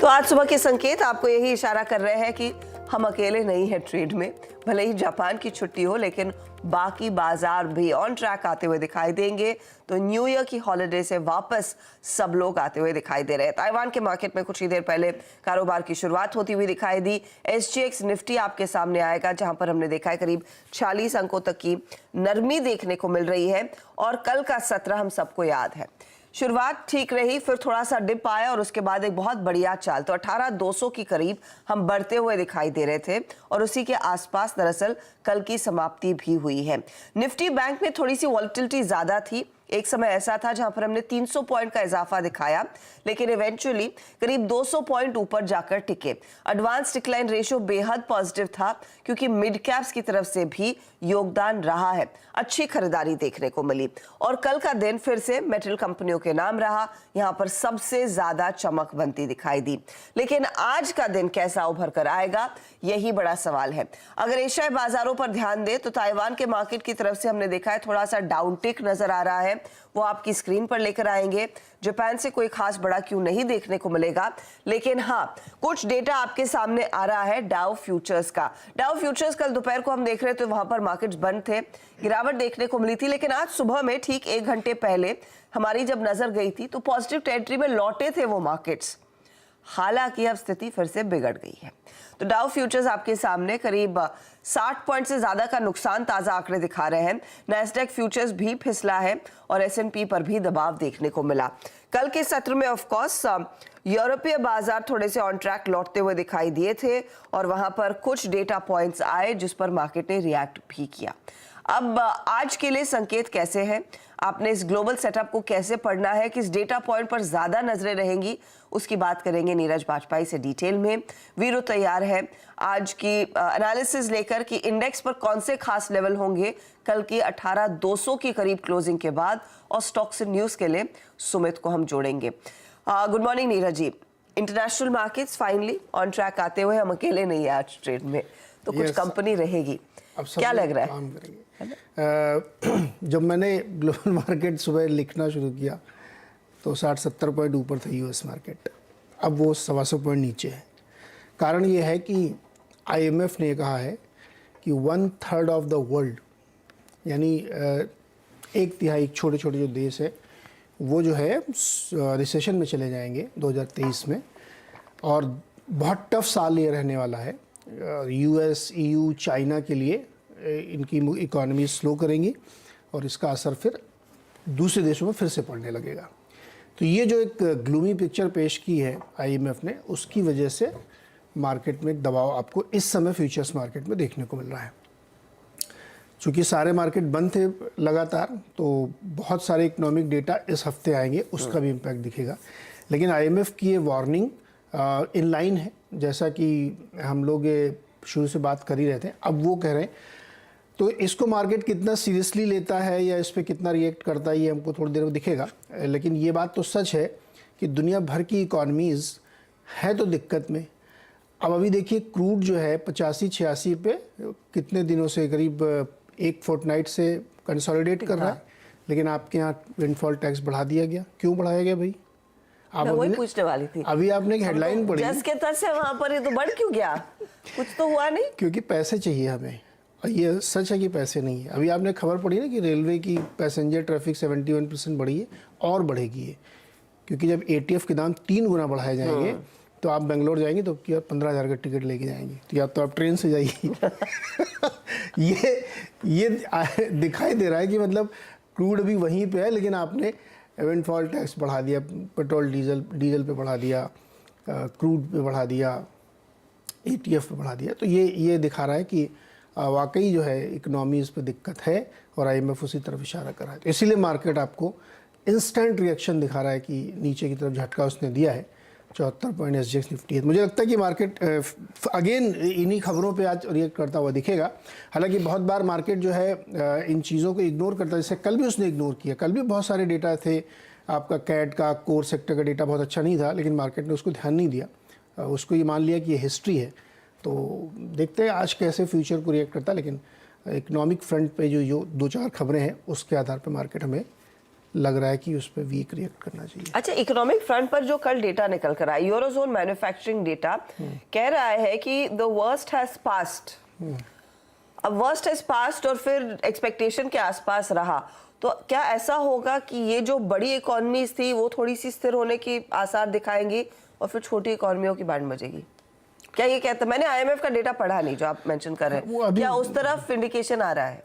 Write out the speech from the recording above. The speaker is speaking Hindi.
तो आज सुबह के संकेत आपको यही इशारा कर रहे हैं कि हम अकेले नहीं हैं ट्रेड में। भले ही जापान की छुट्टी हो, लेकिन बाकी बाजार भी ऑन ट्रैक आते हुए दिखाई देंगे। तो न्यू ईयर की हॉलिडे से वापस सब लोग आते हुए दिखाई दे रहे हैं। ताइवान के मार्केट में कुछ ही देर पहले कारोबार की शुरुआत होती हुई दिखाई दी। SGX निफ्टी आपके सामने आएगा, जहां पर हमने देखा है करीब 46 अंकों तक की नरमी देखने को मिल रही है। और कल का सत्र हम सबको याद है, शुरुआत ठीक रही, फिर थोड़ा सा डिप आया और उसके बाद एक बहुत बढ़िया चाल। तो 18,200 के करीब हम बढ़ते हुए दिखाई दे रहे थे और उसी के आसपास दरअसल कल की समाप्ति भी हुई है। निफ्टी बैंक में थोड़ी सी वॉलेटिलिटी ज्यादा थी। एक समय ऐसा था जहां पर हमने 300 पॉइंट का इजाफा दिखाया, लेकिन इवेंचुअली करीब 200 पॉइंट ऊपर जाकर टिके। एडवांस डिक्लाइन रेशियो बेहद पॉजिटिव था, क्योंकि मिड कैप्स की तरफ से भी योगदान रहा है। अच्छी खरीदारी देखने को मिली और कल का दिन फिर से मेटल कंपनियों के नाम रहा। यहां पर सबसे ज्यादा चमक बनती दिखाई दी। लेकिन आज का दिन कैसा उभर कर आएगा, यही बड़ा सवाल है। अगर एशियाई बाजारों पर ध्यान दें तो ताइवान के मार्केट की तरफ से हमने देखा है थोड़ा सा डाउन टिक नजर आ रहा है, वो आपकी स्क्रीन पर लेकर आएंगे। जापान से कोई खास बड़ा क्यों नहीं देखने को मिलेगा, लेकिन हाँ, कुछ डेटा आपके सामने आ रहा है डाउ फ्यूचर्स का। डाउ फ्यूचर्स कल दोपहर को हम देख रहे थे, वहां पर मार्केट्स बंद थे, गिरावट देखने को मिली थी। लेकिन आज सुबह में ठीक 1 घंटे पहले हमारी जब नजर गई थी तो पॉजिटिव टेरिटरी में लौटे थे वो मार्केट्स। हालांकि अब स्थिति फिर से बिगड़ गई है। तो डाउ फ्यूचर्स आपके सामने करीब 60 पॉइंट से ज्यादा का नुकसान, ताजा आंकड़े दिखा रहे हैं। नैस्डैक फ्यूचर्स भी फिसला है और S&P पर भी दबाव देखने को मिला। कल के सत्र में ऑफ कोर्स यूरोपीय बाजार थोड़े से ऑन ट्रैक लौटते हुए दिखाई दिए थे और वहां पर कुछ डेटा पॉइंट्स आए जिस पर मार्केट ने रिएक्ट भी किया। अब आज के लिए संकेत कैसे हैं, आपने इस ग्लोबल सेटअप को कैसे पढ़ना है, किस डेटा पॉइंट पर ज्यादा नजरें रहेंगी, उसकी बात करेंगे नीरज बाजपेयी से डिटेल में। वीरू तैयार है आज की एनालिसिस लेकर कि इंडेक्स पर कौन से खास लेवल होंगे कल की 18,200 के करीब क्लोजिंग के बाद। और स्टॉक्स न्यूज के लिए सुमित को हम जोड़ेंगे। Good morning Neeraj ji. International markets finally on track आते हुए, हम अकेले नहीं है आज ट्रेड में, तो कुछ कंपनी रहेगी, क्या लग रहा है? जब मैंने ग्लोबल मार्केट सुबह लिखना शुरू किया तो 60-70 पॉइंट ऊपर था यूएस मार्केट, अब वो 125 पॉइंट नीचे है। कारण ये है कि IMF ने कहा है कि 1/3 ऑफ द वर्ल्ड, यानी 1/3 छोटे छोटे जो देश है वो जो है रिसेशन में चले जाएंगे 2023 में। और बहुत टफ साल ये रहने वाला है US, EU, चाइना के लिए। इनकी इकोनॉमी स्लो करेंगी और इसका असर फिर दूसरे देशों में फिर से पड़ने लगेगा। तो ये जो एक ग्लूमी पिक्चर पेश की है IMF ने, उसकी वजह से मार्केट में दबाव आपको इस समय फ्यूचर्स मार्केट में देखने को मिल रहा है। चूँकि सारे मार्केट बंद थे लगातार, तो बहुत सारे इकोनॉमिक डेटा इस हफ्ते आएंगे, उसका भी इम्पैक्ट दिखेगा। लेकिन IMF की ये वार्निंग इन लाइन है, जैसा कि हम लोग ये शुरू से बात कर ही रहे थे। अब वो कह रहे हैं, तो इसको मार्केट कितना सीरियसली लेता है या इस पर कितना रिएक्ट करता है, ये हमको थोड़ी देर में दिखेगा। लेकिन ये बात तो सच है कि दुनिया भर की इकॉनमीज़ है तो दिक्कत में। अब अभी देखिए, क्रूड जो है 85-86 पे कितने दिनों से, करीब एक फोर्टनाइट से कंसोलिडेट कर रहा है। लेकिन आपके यहाँ विंडफॉल टैक्स बढ़ा दिया गया। क्यों बढ़ाया गया भाई? आप वही पूछने वाली थी। अभी आपने एक हेडलाइन पढ़ी, जस के तस है वहां पर, ये तो बढ़ क्यों गया? कुछ तो हुआ नहीं? क्योंकि पैसे चाहिए हमें, और ये सच है कि पैसे नहीं है। अभी आपने खबर पढ़ी ना कि रेलवे की पैसेंजर ट्रैफिक 71% बढ़ी है और बढ़ेगी ये, क्योंकि जब ATF के दाम 3 गुना बढ़ाए जाएंगे तो आप बेंगलोर जाएंगे तो क्या 15,000 का टिकट लेके जाएंगे, तो या तो आप ट्रेन से जाइए। ये दिखाई दे रहा है कि मतलब क्रूड अभी वहीं पे है, लेकिन आपने विंडफॉल टैक्स बढ़ा दिया, पेट्रोल डीजल पे बढ़ा दिया, क्रूड पे बढ़ा दिया, ATF पे बढ़ा दिया। तो ये दिखा रहा है कि वाकई जो है इकोनॉमीज़ पे दिक्कत है और IMF उसी तरफ इशारा कर रहा है। तो इसीलिए मार्केट आपको इंस्टेंट रिएक्शन दिखा रहा है कि नीचे की तरफ झटका उसने दिया है। 74 पॉइंट SGX निफ्टी है। मुझे लगता है कि मार्केट अगेन इन्हीं खबरों पे आज रिएक्ट करता हुआ दिखेगा। हालांकि बहुत बार मार्केट जो है इन चीज़ों को इग्नोर करता है, जैसे कल भी उसने इग्नोर किया। कल भी बहुत सारे डेटा थे, आपका कैट का कोर सेक्टर का डेटा बहुत अच्छा नहीं था, लेकिन मार्केट ने उसको ध्यान नहीं दिया, उसको ये मान लिया कि ये हिस्ट्री है। तो देखते हैं आज कैसे फ्यूचर को रिएक्ट करता है। लेकिन इकोनॉमिक फ्रंट पे जो 2-4 खबरें हैं उसके आधार पर मार्केट हमें लग रहा है कि उस पर वीक रिएक्ट करना चाहिए। अच्छा, इकोनॉमिक फ्रंट पर जो कल डेटा निकल कर आया, यूरोजोन मैन्युफैक्चरिंग डेटा कह रहा है कि द वर्स्ट हैज पास्ट। अब वर्स्ट हैज पास्ट और फिर एक्सपेक्टेशन के आसपास रहा, तो क्या ऐसा होगा कि ये जो बड़ी इकोनॉमीज थी वो थोड़ी सी स्थिर होने की आसार दिखाएंगी और फिर छोटी इकोनॉमियों की बैंड बजेगी? क्या ये कहता, मैंने आईएमएफ का डेटा पढ़ा नहीं जो आप मेंशन कर रहे हैं, क्या उस तरफ इंडिकेशन आ रहा है?